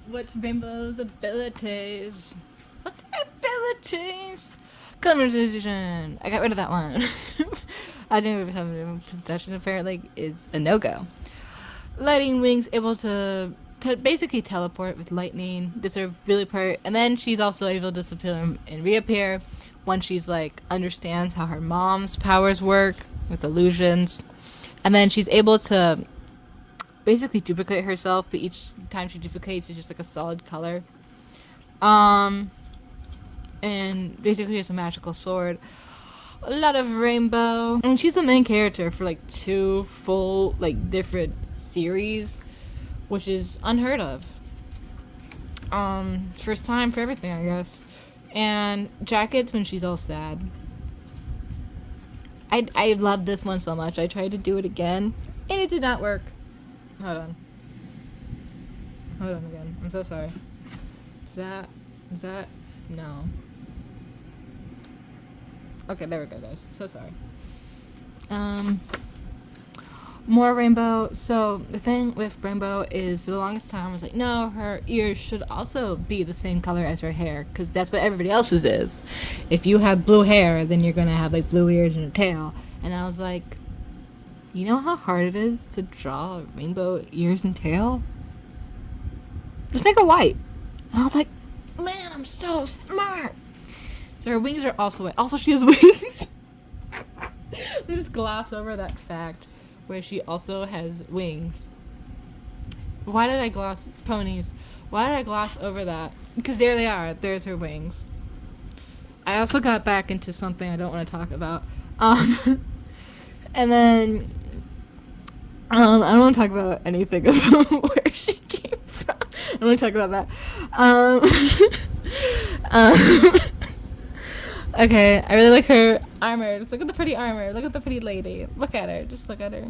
What's Rainbow's abilities? What's her abilities? Conversation. I got rid of that one. I didn't even have it in possession. Apparently, is a no-go. Lighting wings, able to basically teleport with lightning. This is her really part. And then she's also able to disappear and reappear once she's like understands how her mom's powers work with illusions. And then she's able to basically duplicate herself, but each time she duplicates, it's just like a solid color. And basically it's a magical sword. A lot of rainbow. And she's the main character for like 2 full, like, different series, which is unheard of. First time for everything, I guess. And jackets when she's all sad. I love this one so much. I tried to do it again, and it did not work. Hold on again. I'm so sorry. Is that? No. Okay, there we go, guys. So sorry. More rainbow. So the thing with rainbow is, for the longest time, I was like, no, her ears should also be the same color as her hair, because that's what everybody else's is. If you have blue hair, then you're gonna have like blue ears and a tail. And I was like, you know how hard it is to draw rainbow ears and tail? Just make it white. And I was like, man, I'm so smart. So her wings are also white. Also, she has wings. I'm just gloss over that fact where she also has wings. Why did I gloss ponies? Why did I gloss over that? Because there they are. There's her wings. I also got back into something I don't want to talk about. And then I don't want to talk about anything about where she came from. I don't want to talk about that. Okay, I really like her armor. Just look at the pretty armor. Look at the pretty lady. Look at her. Just look at her.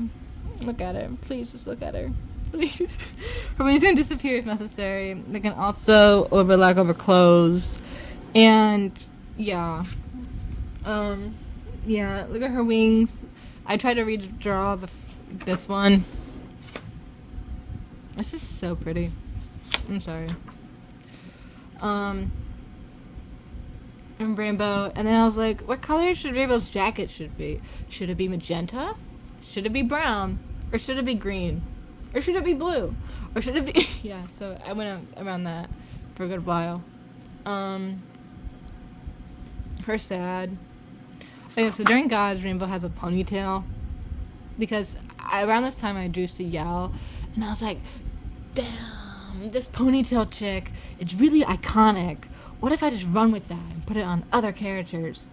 Look at her. Please, just look at her. Please. Her wings can disappear if necessary. They can also overlap over clothes. And, yeah. Yeah, look at her wings. I tried to redraw this one. This is so pretty. I'm sorry. And rainbow, and then I was like, what color should Rainbow's jacket should be? Should it be magenta? Should it be brown? Or should it be green? Or should it be blue? Or should it be yeah, so I went around that for a good while. Her sad. Okay, so during Gods, Rainbow has a ponytail. Because around this time I drew Ciel, and I was like, damn, this ponytail chick, it's really iconic. What if I just run with that and put it on other characters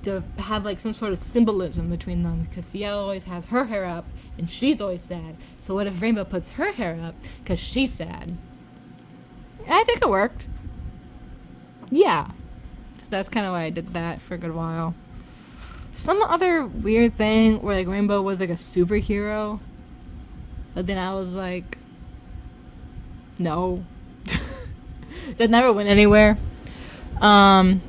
to have like some sort of symbolism between them? Because Ciel always has her hair up and she's always sad. So what if Rainbow puts her hair up because she's sad? And I think it worked. Yeah. So that's kind of why I did that for a good while. Some other weird thing where like Rainbow was like a superhero, but then I was like, no. That never went anywhere. And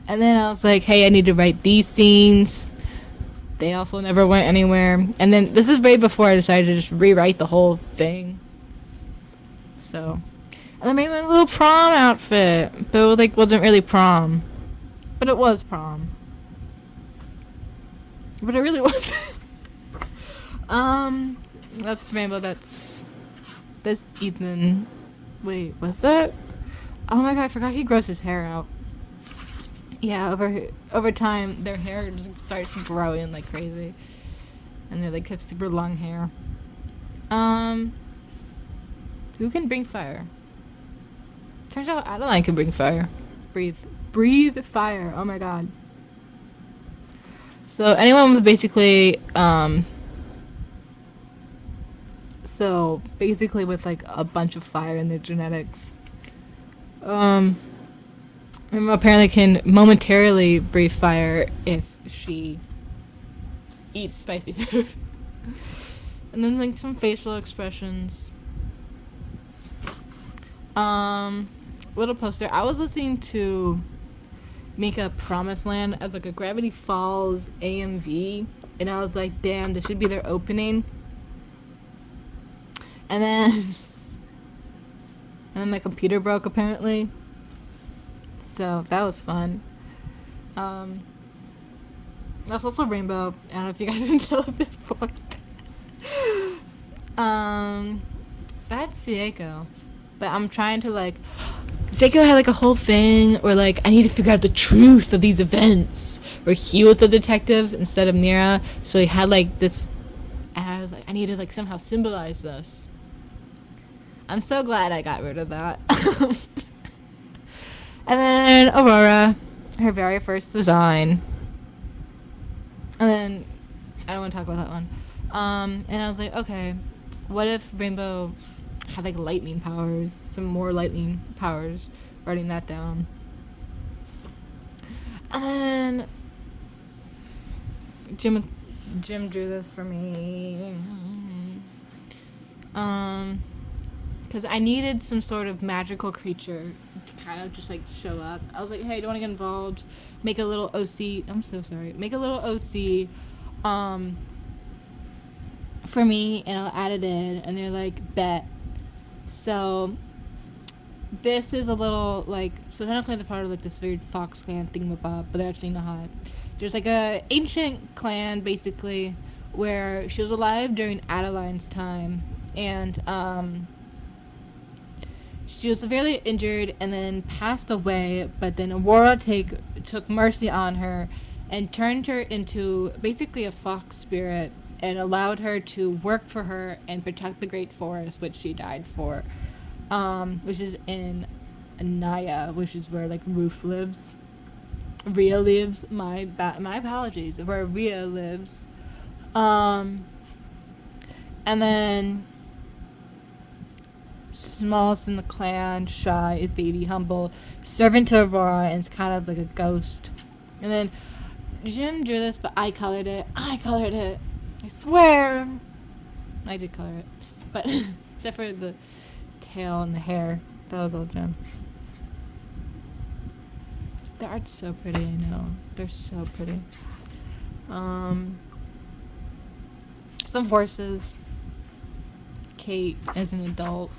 then I was like, hey, I need to write these scenes. They also never went anywhere. And then this is right before I decided to just rewrite the whole thing. So, and then maybe a little prom outfit, but it like wasn't really prom, but it was prom. But it really wasn't. That's Rainbow. That's Ethan. Wait, what's that? Oh my god, I forgot he grows his hair out. Yeah, over time, their hair just starts growing like crazy. And they like have super long hair. Who can bring fire? Turns out Adeline can bring fire. Breathe fire. Oh my god. So anyone with basically, so basically with like a bunch of fire in their genetics, apparently can momentarily breathe fire if she eats spicy food. And then like some facial expressions. Little poster. I was listening to Mika Promised Land as like a Gravity Falls AMV, and I was like, damn, this should be their opening. And then And then my computer broke apparently. So that was fun. That's also Rainbow. I don't know if you guys can tell at this point. That's Seiko. But I'm trying to like... Seiko had like a whole thing where like, I need to figure out the truth of these events. Where he was the detective instead of Mira. So he had like this... And I was like, I need to like somehow symbolize this. I'm so glad I got rid of that. And then Aurora, her very first design. And then, I don't want to talk about that one. And I was like, okay, what if Rainbow had like lightning powers, some more lightning powers, writing that down. And then Jim drew this for me. Because I needed some sort of magical creature to kind of just like show up. I was like, hey, do you want to get involved? Make a little OC. I'm so sorry. Make a little OC for me, and I'll add it in. And they're like, bet. So this is a little like, so technically they're part of like this weird Fox clan thingamabob, but they're actually not. There's like a ancient clan basically where she was alive during Adeline's time, and she was severely injured and then passed away, but then Aurora took mercy on her and turned her into basically a fox spirit and allowed her to work for her and protect the Great Forest, which she died for, which is in Anaya, which is where like Ruth lives. Rhea lives. My apologies. Where Rhea lives. And then smallest in the clan, shy, is baby, humble, servant to Aurora, and it's kind of like a ghost. And then Jim drew this, but I colored it. I swear. I did color it. But except for the tail and the hair. That was all Jim. The art's so pretty, I know. They're so pretty. Some horses. Kate as an adult.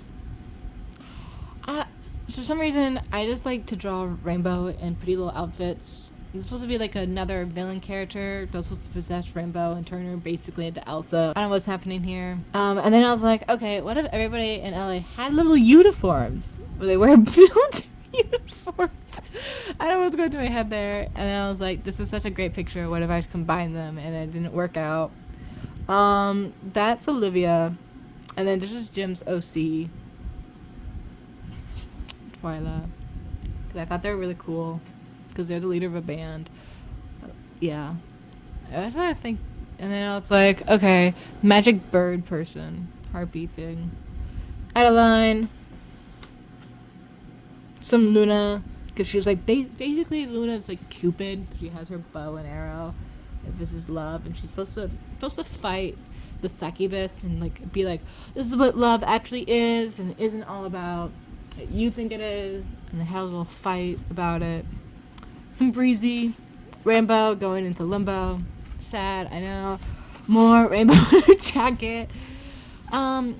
For some reason, I just like to draw Rainbow in pretty little outfits. It's supposed to be like another villain character that's supposed to possess Rainbow and turn her basically into Elsa. I don't know what's happening here. And then I was like, okay, what if everybody in LA had little uniforms? Where they wear military uniforms? I don't know what's going through my head there. And then I was like, this is such a great picture. What if I combine them? And it didn't work out. That's Olivia. And then this is Jim's OC. Twyla. Because I thought they were really cool. Because they're the leader of a band. Yeah. That's what I think. And then I was like, okay, magic bird person. Harpy thing. Adeline. Some Luna. Because she's like, basically Luna's like Cupid. She has her bow and arrow. And this is love. And she's supposed to fight the succubus and like be like, this is what love actually is and isn't all about. You think it is. And they had a little fight about it. Some breezy. Rainbow going into limbo. Sad, I know. More Rainbow in her jacket.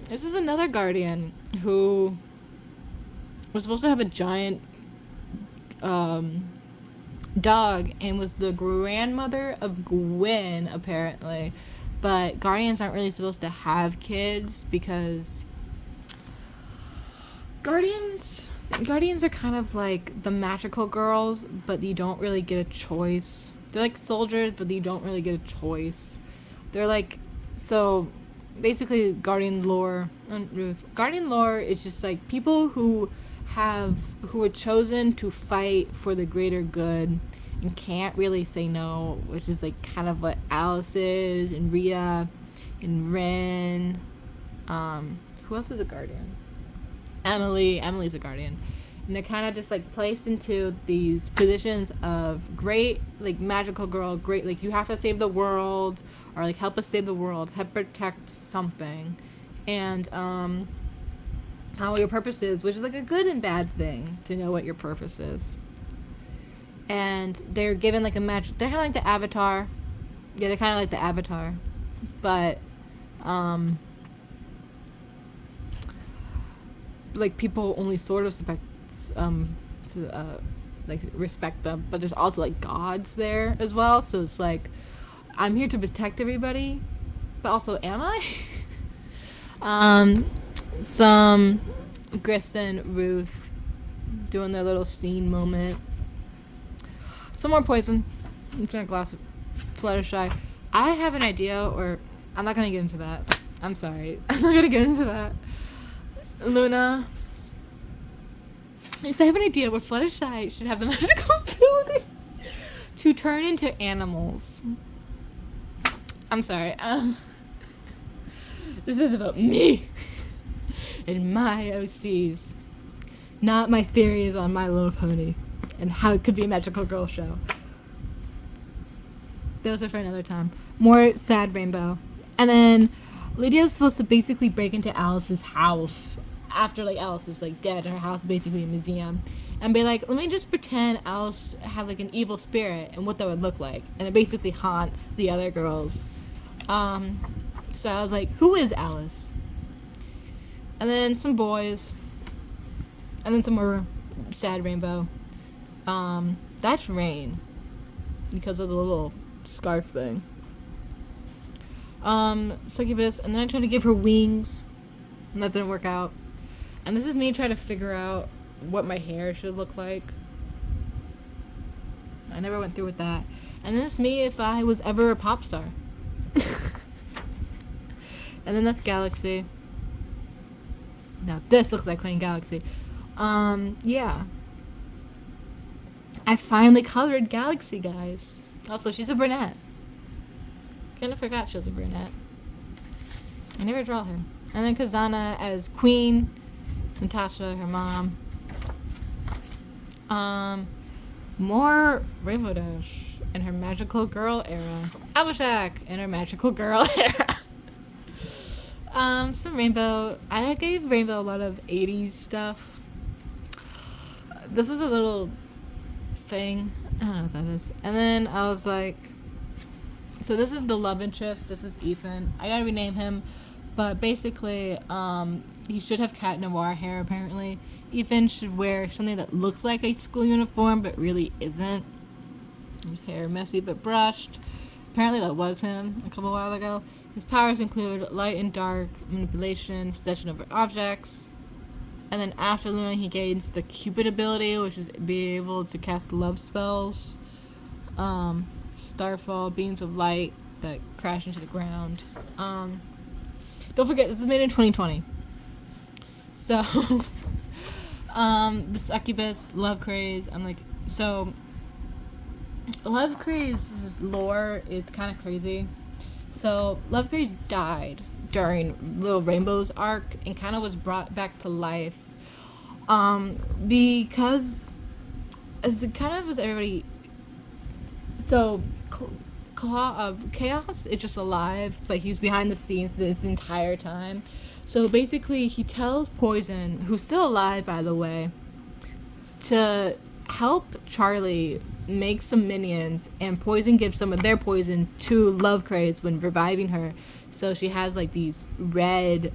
This is another guardian who was supposed to have a giant dog and was the grandmother of Gwen, apparently. But guardians aren't really supposed to have kids because Guardians are kind of like the magical girls, but you don't really get a choice. They're like soldiers, but you don't really get a choice. They're like, so basically Guardian lore is just like people who are chosen to fight for the greater good and can't really say no, which is like kind of what Alice is, and Rhea and Ren. Who else is a guardian? Emily's a guardian. And they're kind of just like placed into these positions of great, like magical girl, great, like you have to save the world, or like help us save the world, help protect something, and how your purpose is, which is like a good and bad thing to know what your purpose is. And they're given like a magic, they're kind of like the Avatar. Yeah, they're kind of like the Avatar, but like people only sort of like respect them, but there's also like gods there as well. So it's like I'm here to protect everybody, but also am I? Some Gristin, Ruth doing their little scene moment. Some more poison. I'm trying a glass of Fluttershy. I have an idea, or I'm not gonna get into that. I'm sorry. I'm not gonna get into that. Luna. Because I have an idea where Fluttershy should have the magical ability to turn into animals. I'm sorry. This is about me and my OCs, not my theories on My Little Pony and how it could be a magical girl show. Those are for another time. More sad rainbow. And then Lydia's supposed to basically break into Alice's house after like Alice is like dead. Her house is basically a museum. And be like, let me just pretend Alice had like an evil spirit and what that would look like. And it basically haunts the other girls. So I was like, who is Alice? And then some boys. And then some more sad rainbow. That's Rain. Because of the little scarf thing. Succubus, and then I tried to give her wings, and that didn't work out. And this is me trying to figure out what my hair should look like. I never went through with that. And then it's me if I was ever a pop star. And then that's Galaxy. Now this looks like Queen Galaxy. Yeah. I finally colored Galaxy, guys. Also, she's a brunette. Kind of forgot she was a brunette. I never draw her. And then Kazana as Queen. Natasha, her mom. More Rainbow Dash in her magical girl era. Abishak in her magical girl era. Some Rainbow. I gave Rainbow a lot of 80s stuff. This is a little thing. I don't know what that is. And then I was like, so this is the love interest. This is Ethan. I gotta rename him. But basically, he should have Cat Noir hair, apparently. Ethan should wear something that looks like a school uniform, but really isn't. His hair messy but brushed. Apparently that was him a couple while ago. His powers include light and dark, manipulation, possession over objects. And then after Luna, he gains the Cupid ability, which is be able to cast love spells. Starfall, beams of light that crash into the ground. Don't forget, this is made in 2020. So, the Succubus, Love Craze, I'm like, so, Love Craze's lore is kind of crazy. So, Love Craze died during Little Rainbow's arc and kind of was brought back to life. Because, as it kind of was everybody, so, Chaos is just alive, but he's behind the scenes this entire time. So basically, he tells Poison, who's still alive by the way, to help Charlie make some minions, and Poison gives some of their poison to Love Craze when reviving her. So she has like these red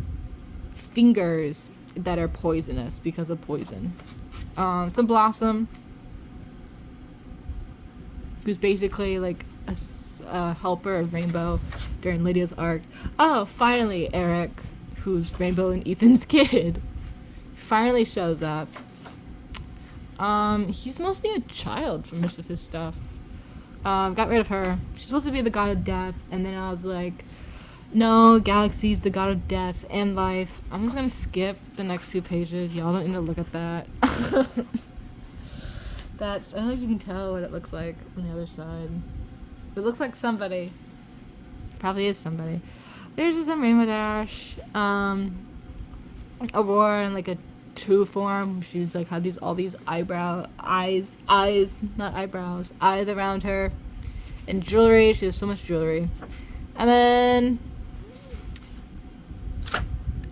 fingers that are poisonous because of poison. Some Blossom, who's basically like a helper of Rainbow during Lydia's arc. Oh, finally, Eric, who's Rainbow and Ethan's kid, finally shows up. He's mostly a child for most of his stuff. Got rid of her. She's supposed to be the god of death, and then I was like, no, Galaxy's the god of death and life. I'm just gonna skip the next 2 pages. Y'all don't need to look at that. I don't know if you can tell what it looks like on the other side. It looks like somebody. Probably is somebody. There's just some Rainbow Dash. Aurora in like a true form. She's like had all these eyes, not eyebrows, eyes around her. And jewelry. She has so much jewelry. And then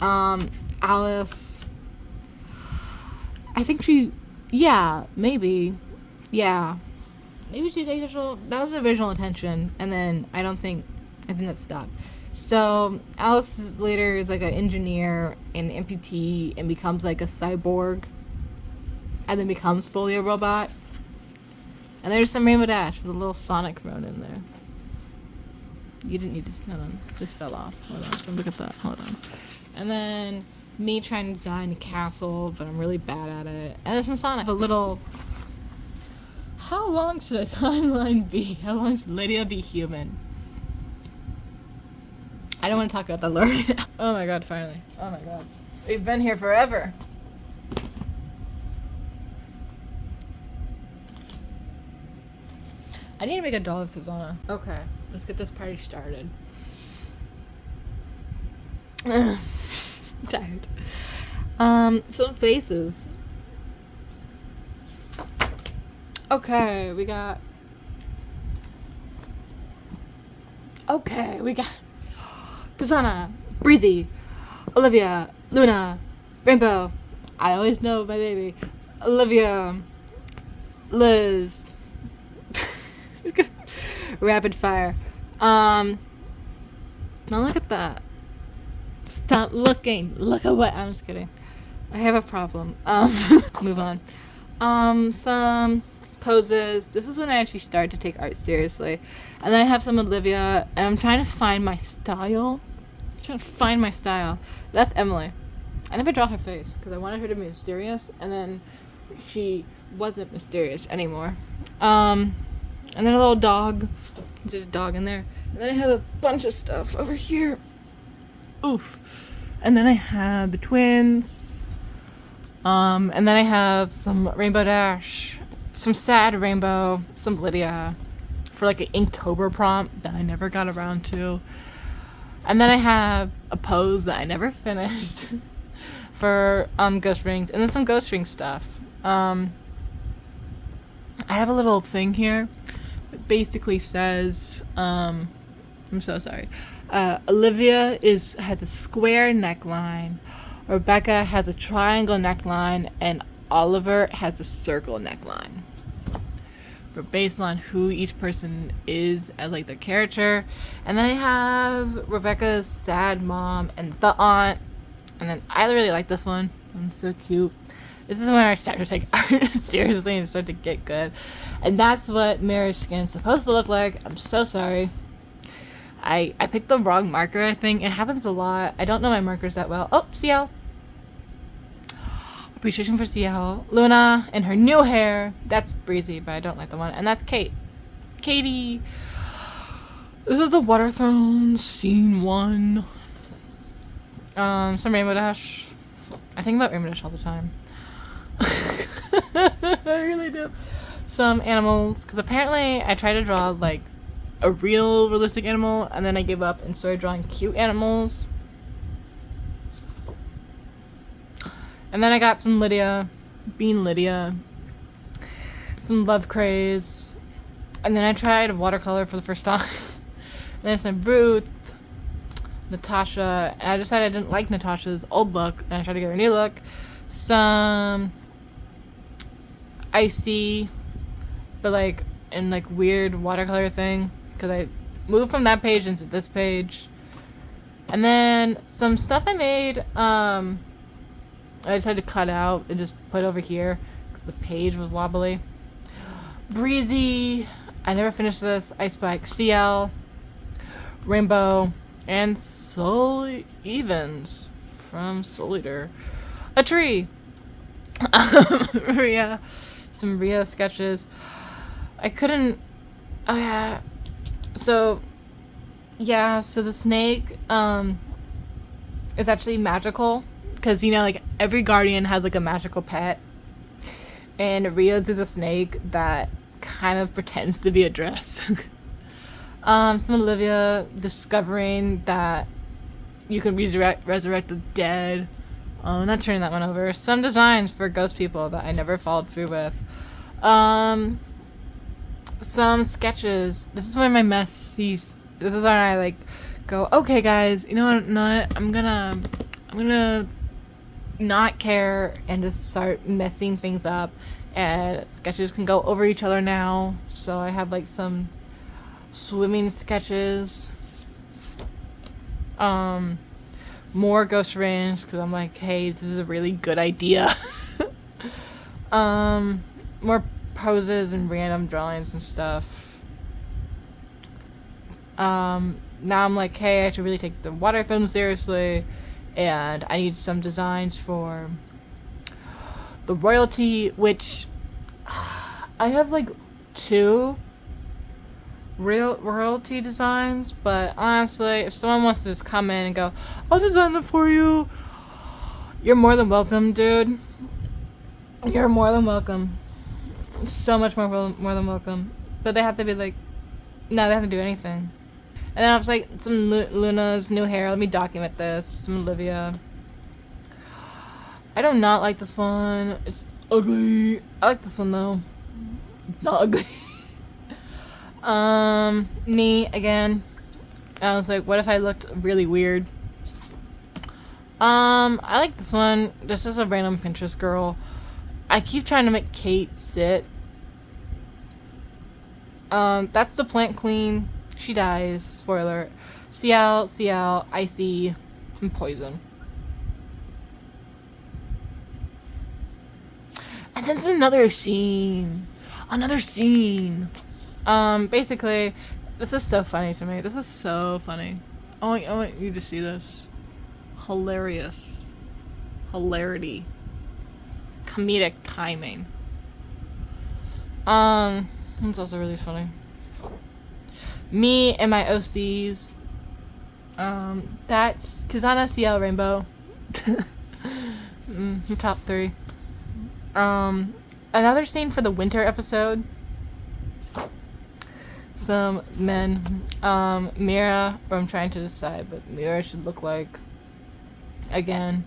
Alice. I think maybe she's asexual. That was the original intention, and then I think that stopped. So Alice later is like an engineer and amputee and becomes like a cyborg, and then becomes fully a robot. And there's some Rainbow Dash with a little Sonic thrown in there. You didn't need to. Hold on, this fell off. Hold on, look at that. Hold on. And then me trying to design a castle, but I'm really bad at it. And there's some Sonic. A little. How long should a timeline be? How long should Lydia be human? I don't want to talk about that lore right now. Oh my god, finally. Oh my god. We've been here forever. I need to make a doll of Kazana. Okay, let's get this party started. I'm tired. Some faces. Okay, we got Kazana, Breezy, Olivia, Luna, Rainbow. I always know my baby. Olivia, Liz. Rapid fire. Now look at that. Stop looking. Look at what. I'm just kidding. I have a problem. Move on. Some poses. This is when I actually started to take art seriously. And then I have some Olivia, and I'm trying to find my style. That's Emily. I never draw her face because I wanted her to be mysterious, and then she wasn't mysterious anymore. And then a little dog. There's a dog in there. And then I have a bunch of stuff over here. Oof. And then I have the twins. And then I have some Rainbow Dash, some Sad Rainbow, some Lydia for like an Inktober prompt that I never got around to. And then I have a pose that I never finished for Ghost Rings, and then some Ghost Ring stuff. I have a little thing here that basically says, I'm so sorry. Olivia has a square neckline, Rebecca has a triangle neckline, and Oliver has a circle neckline. But based on who each person is as like the character. And then I have Rebecca's sad mom and the aunt. And then I really like this one. It's so cute. This is when I start to take art seriously and start to get good. And that's what Mary's skin's supposed to look like. I'm so sorry. I picked the wrong marker, I think. It happens a lot. I don't know my markers that well. Oh, CL. Appreciation for CL. Luna and her new hair. That's Breezy, but I don't like the one. And that's Kate. Katie. This is the Water Throne, scene 1. Some Rainbow Dash. I think about Rainbow Dash all the time. I really do. Some animals, because apparently I tried to draw like a real realistic animal, and then I gave up and started drawing cute animals. And then I got some Lydia, Bean Lydia, some Love Craze, and then I tried watercolor for the first time. And then some Ruth, Natasha, and I decided I didn't like Natasha's old look, and I tried to give her a new look. Some Icy, but like in like weird watercolor thing, because I moved from that page into this page. And then some stuff I made, I decided to cut out and just put over here because the page was wobbly. Breezy, I never finished this. Ice Spike, CL, Rainbow, and Soul Evans from Soul Eater. A tree. Ria, some Ria sketches. I couldn't. Oh yeah. So the snake is actually magical. Because, you know, like, every guardian has, like, a magical pet. And Rio's is a snake that kind of pretends to be a dress. Some Olivia discovering that you can resurrect the dead. Not turning that one over. Some designs for ghost people that I never followed through with. Some sketches. This is when my this is when I, like, go, okay, guys, you know what, I'm gonna not care and just start messing things up, and sketches can go over each other now. So I have like some swimming sketches, Um, more ghost range because I'm like, hey, this is a really good idea. More poses and random drawings and stuff. Now I'm like, hey, I have to really take the water film seriously, and I need some designs for the royalty, which I have like 2 real royalty designs, but honestly, if someone wants to just come in and go, I'll design them for you, you're more than welcome, dude. You're more than welcome. So much more than welcome. But they have to be like, no, they have to do anything. And then I was like, some Luna's new hair. Let me document this. Some Olivia. I do not like this one. It's ugly. I like this one though. It's not ugly. Me again. I was like, what if I looked really weird? I like this one. This is a random Pinterest girl. I keep trying to make Kate sit. That's the plant queen. She dies. Spoiler. CL, Icy, and Poison. And then there's another scene. Basically, this is so funny to me. This is so funny. I want you to see this. Hilarious. Hilarity. Comedic timing. It's also really funny. Me and my OCs. That's Kazana, CL, Rainbow. Top 3. Another scene for the winter episode. Some men. Mira, or I'm trying to decide, but Mira should look like. Again.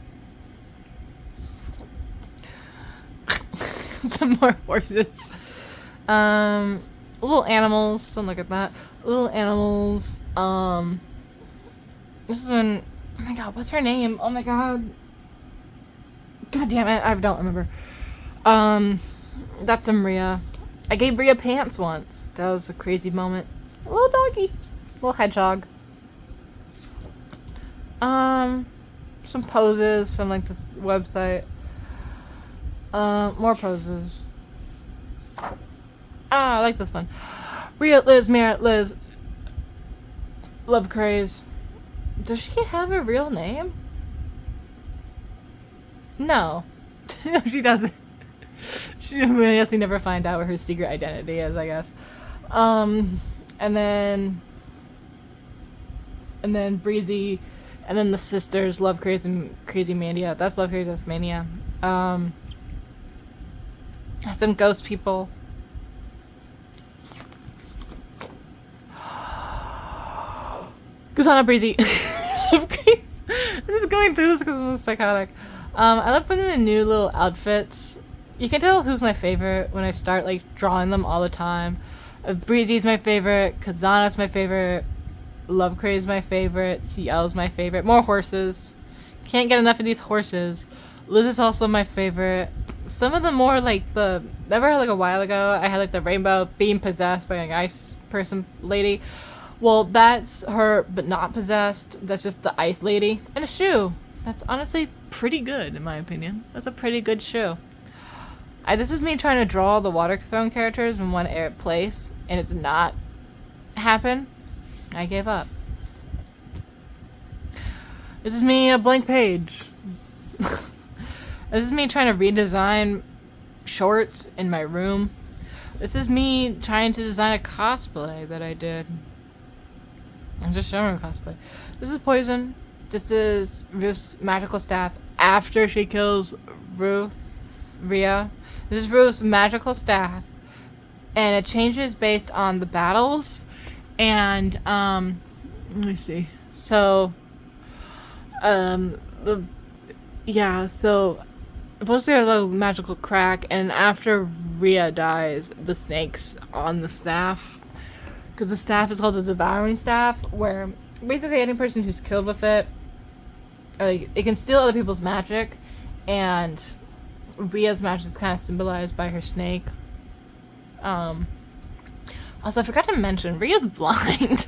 Some more horses. Little animals. Don't look at that. Little animals. This is when. Oh my god, what's her name? Oh my god. God damn it, I don't remember. That's Maria. I gave Rhea pants once. That was a crazy moment. A little doggy. Little hedgehog. Some poses from like this website. More poses. I like this one. Rhea, Liz, Merritt, Liz. Love Craze. Does she have a real name? No. No, she doesn't. I guess we never find out what her secret identity is, I guess. And then Breezy, and then the sisters, Love Crazy and Crazy Mania. That's Love Crazy, that's Mania. Some ghost people. Kusana, Breezy. I'm just going through this because I'm psychotic. I love putting in new little outfits. You can tell who's my favorite when I start like drawing them all the time. Breezy's my favorite. Kazana's my favorite. Love Craze my favorite. CL's my favorite. More horses. Can't get enough of these horses. Liz is also my favorite. Some of the more like the... Remember like a while ago I had like the rainbow being possessed by an ice person lady? Well, that's her, but not possessed. That's just the ice lady. And a shoe. That's honestly pretty good, in my opinion. That's a pretty good shoe. This is me trying to draw the water throne characters in one place, and it did not happen. I gave up. This is me, a blank page. This is me trying to redesign shorts in my room. This is me trying to design a cosplay that I did. I'm just showing a cosplay. This is Poison. This is Ruth's magical staff after she kills Rhea. This is Ruth's magical staff, and it changes based on the battles. And let me see. So, so supposedly a little magical crack, and after Rhea dies, the snake's on the staff, because the staff is called the devouring staff, where basically any person who's killed with it, like, it can steal other people's magic, and Rhea's magic is kind of symbolized by her snake. Also, I forgot to mention, Rhea's blind.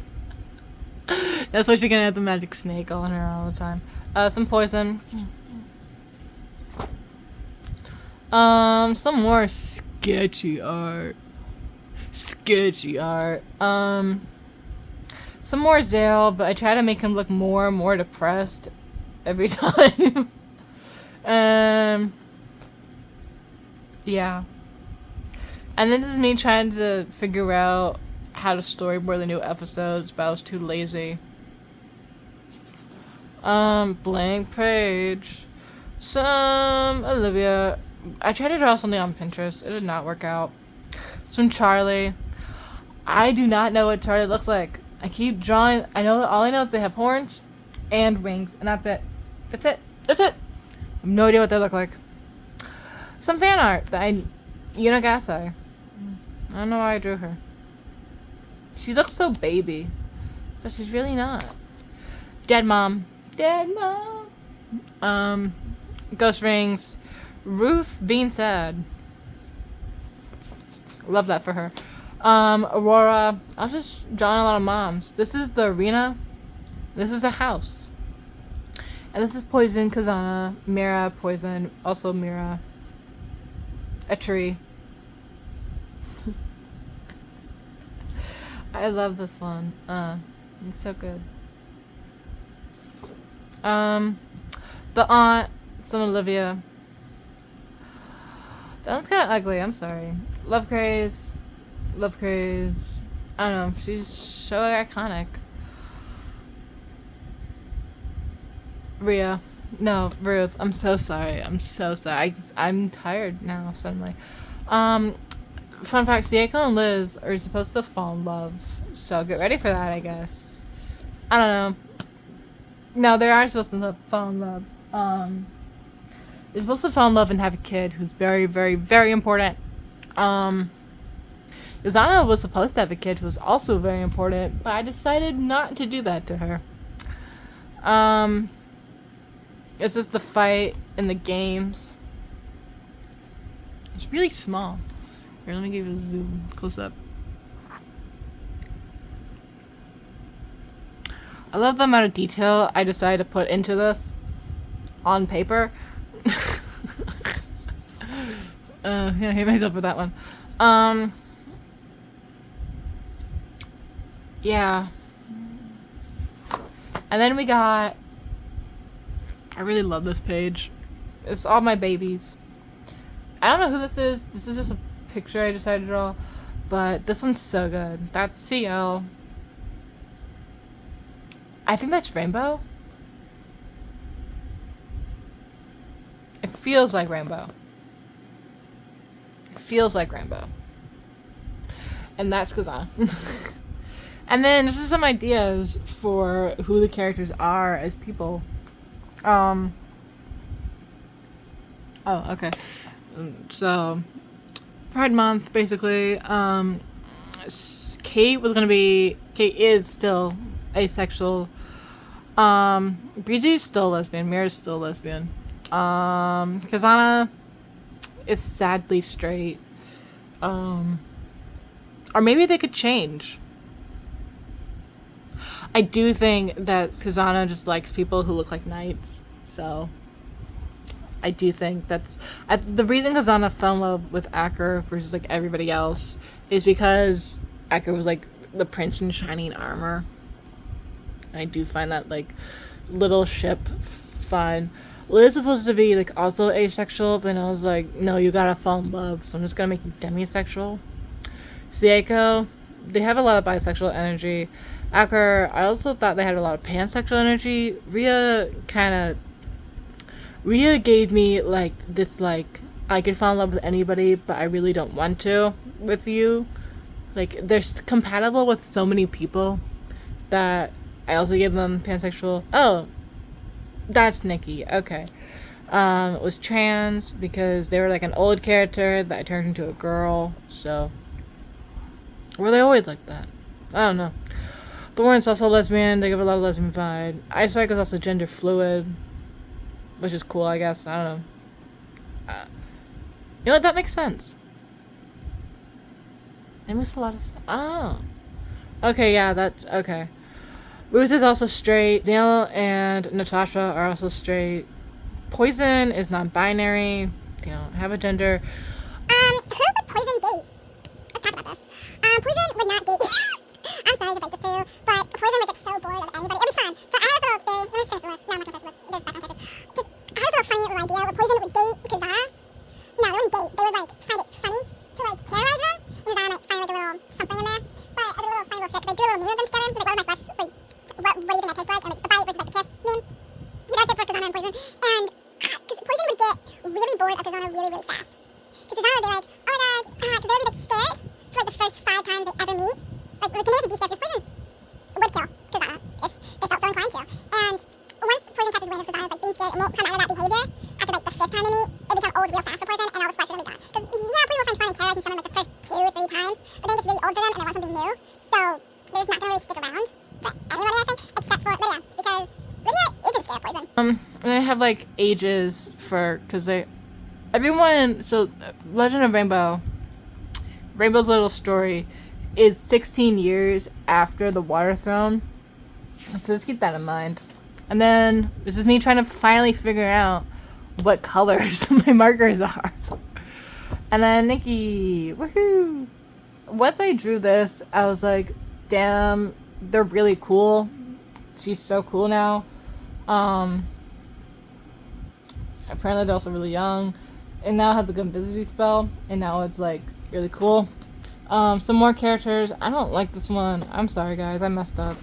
That's why she can have the magic snake on her all the time. Some poison. Some more sketchy art. Some more Zale, but I try to make him look more and more depressed every time. Yeah. And then this is me trying to figure out how to storyboard the new episodes, but I was too lazy. Blank page. Some Olivia. I tried to draw something on Pinterest. It did not work out. Some Charlie. I do not know what Charlie looks like. I keep drawing. All I know is they have horns and wings, and that's it. That's it. I have no idea what they look like. Some fan art that Unigasai. I don't know why I drew her. She looks so baby, but she's really not. Dead mom. Ghost rings. Ruth being sad. Love that for her. Aurora. I was just drawing a lot of moms. This is the arena. This is a house. And this is Poison, Kazana. Mira, Poison. Also Mira. A tree. I love this one. It's so good. The aunt. Some Olivia. That one's kind of ugly. I'm sorry. Love Craze. I don't know. She's so iconic. Rhea. No, Ruth. I'm so sorry. I'm tired now, suddenly. Fun fact, Sieko and Liz are supposed to fall in love. So get ready for that, I guess. I don't know. No, they are supposed to fall in love. They're supposed to fall in love and have a kid who's very, very, very important. Izana was supposed to have a kid who was also very important, but I decided not to do that to her. This is the fight in the games. It's really small. Here, let me give you a zoom close up. I love the amount of detail I decided to put into this on paper. I hate myself for that one. Yeah. And then we got... I really love this page. It's all my babies. I don't know who this is. This is just a picture I decided to draw. But this one's so good. That's CL. I think that's Rainbow. It feels like Rainbow. And that's Kazana. And then this is some ideas for who the characters are as people. Oh, okay. So, Pride Month, basically. Kate is still asexual. Breezy's still lesbian. Mira's still lesbian. Kazana is sadly straight. Or maybe they could change. I do think that Kazana just likes people who look like knights. So, I do think that's... the reason Kazana fell in love with Acker versus, like, everybody else is because Acker was, like, the prince in shining armor. I do find that, like, little ship fun. Liz is supposed to be, like, also asexual, but then I was like, no, you gotta fall in love, so I'm just gonna make you demisexual. Sieko, they have a lot of bisexual energy. Acker, I also thought they had a lot of pansexual energy. Rhea gave me, like, this, like, I could fall in love with anybody, but I really don't want to with you. Like, they're compatible with so many people that I also gave them pansexual. Oh, that's Nikki. Okay. It was trans because they were, like, an old character that I turned into a girl, so... Were they always like that? I don't know. Thorn's also lesbian. They give a lot of lesbian vibe. Ice Spike is also gender fluid, which is cool, I guess. I don't know. You know what? That makes sense. It makes a lot of sense. Oh. Okay, yeah, that's... Okay. Ruth is also straight. Daniel and Natasha are also straight. Poison is non-binary. They don't have a gender. Who would Poison date? Let's talk about this. Poison would not date. I'm sorry to break this to you, but Poison would get so bored of anybody. It'll be fun. So I have a little theory. Let me finish the list. No, I'm not gonna finish the list. There's background characters. Because I have a little funny little idea where Poison would date Kazana. No, they wouldn't date. They would like find it funny to like terrorize them. And Kazana might find like a little something in there. But a little funny little shit. Because they do a little meme of them together. Like, what would my flesh like? What do you think that tastes like? And like the bite versus like the kiss meme. That's it for Kazana and Poison. And because Poison would get really bored of Kazana really, really fast. Because Kazana would be like, oh my god, because they would be like scared for like the first 5 times they ever meet. Like, the commander would be scared because Poison would kill Kazana if they felt so inclined to. And once Poison catches wind of Kazana's like being scared and won't come out of that behavior after like the 5th time they meet, it become old real fast for Poison and all the sparks are gonna be gone. Because yeah, Poison will find fun and terrorizing someone like the first 2 or 3 times, but then it gets really old for them and they want something new. So they're just not gonna really stick around for anybody, I think, except for Lydia, because Lydia isn't scared of Poison. And then I have like ages for, because everyone, so Legend of Rainbow's little story is 16 years after the Water Throne. So let's keep that in mind. And then this is me trying to finally figure out what colors my markers are. And then Nikki, woohoo! Once I drew this, I was like, damn, they're really cool. She's so cool now. Apparently they're also really young. And now it has like a invisibility spell. And now it's like really cool. Some more characters. I don't like this one. I'm sorry guys, I messed up.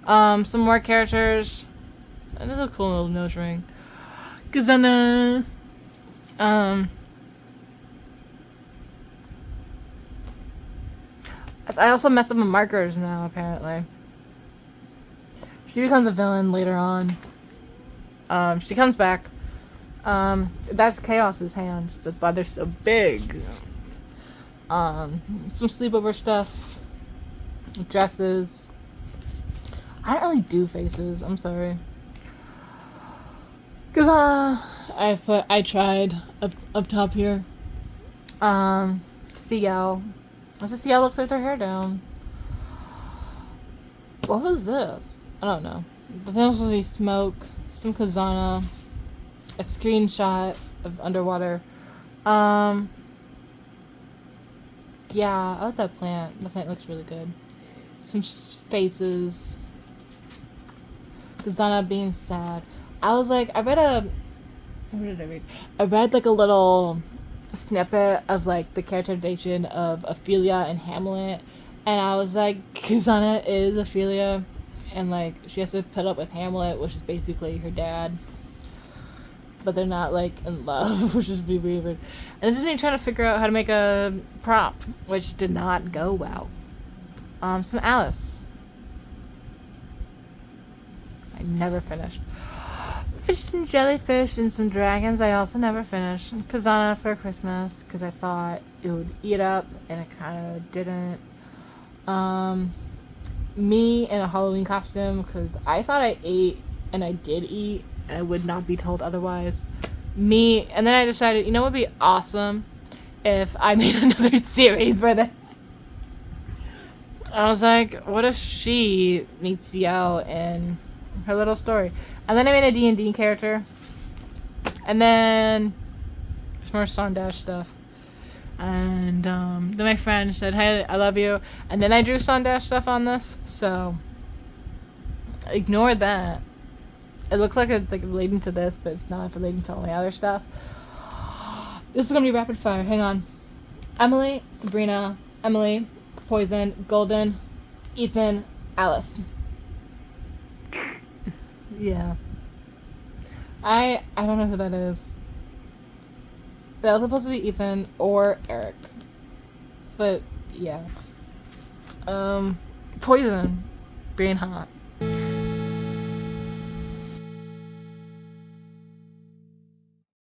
Some more characters. This is a cool little nose ring. Kazana. I also messed up my markers now, apparently. She becomes a villain later on. She comes back. That's Chaos's hands. That's why they're so big. Some sleepover stuff. Dresses. I don't really do faces. I'm sorry. Cause I tried up top here. CL. What's the CL looks with her hair down? What was this? I don't know. The thing was supposed to be smoke. Some Kazana. A screenshot of underwater. Yeah, I like that plant. The plant looks really good. Some faces. Kazana being sad. I was like, what did I read? I read like a little snippet of like the characterization of Ophelia and Hamlet, and I was like, Kazana is Ophelia, and like she has to put up with Hamlet, which is basically her dad, but they're not like in love, which is really weird. And this is me trying to figure out how to make a prop, which did not go well. Some Alice. I never finished. Fish and jellyfish and some dragons I also never finished. Kazana for Christmas because I thought it would eat up and it kind of didn't. Me in a Halloween costume because I thought I ate and I did eat and I would not be told otherwise. Me, and then I decided, you know what would be awesome if I made another series for this. I was like, what if she meets CL and her little story? And then I made a D&D character. And then some more Sondash stuff. And then my friend said, hey, I love you. And then I drew Sondash stuff on this. So ignore that. It looks like it's like relating to this, but it's not relating to all my other stuff. This is gonna be rapid fire. Hang on. Emily, Sabrina, Emily, Poison, Golden, Ethan, Alice. Yeah. I don't know who that is. That was supposed to be Ethan or Eric. But yeah. Poison. Being hot.